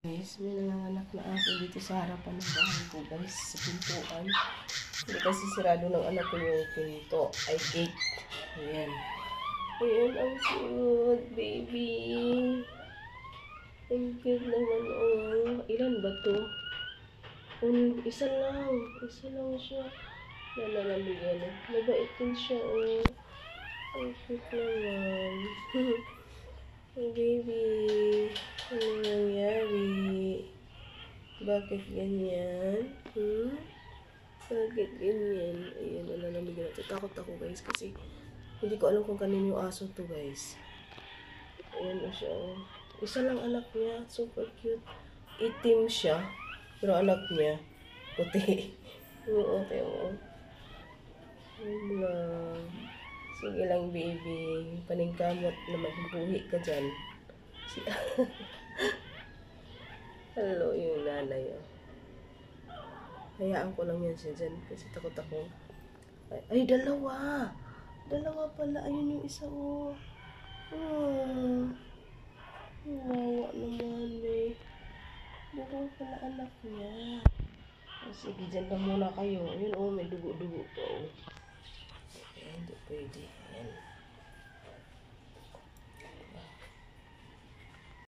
Guys, may nanganganak na aso dito sa harapan ng bahay ko guys, sa pintuan. Hindi kasi sirado ng anak ko yung pinto, ay gate. Ayan. Ayan, ang cute, baby. Ang cute naman, oh. Ilan ba to? Isa lang siya. Nalalamigan, oh. Mabait din siya, oh. Ang cute naman. Hey, baby. Ano nangyari? Bakit ganyan? Bakit ganyan? Ayan, nalamig na. Takot ako guys kasi hindi ko alam kung kanino yung aso to guys. Ayan na siya. Oh. Isa lang anak niya. Super cute. Itim siya. Pero anak niya, puti. Oo, tayo. Wala. Sige lang baby. Paningkamot na magbuhi ka dyan. Hello, yung nanay. Oh. Hayaan ko lang yan siya dyan kasi takot ako. Ay, dalawa. Dalawa pala. Ayun yung isa, oh. Wawa naman, eh. Dalawa pala anak niya. Oh, sige, dyan lang muna kayo. Ayun, oh, may dugo-dugo po.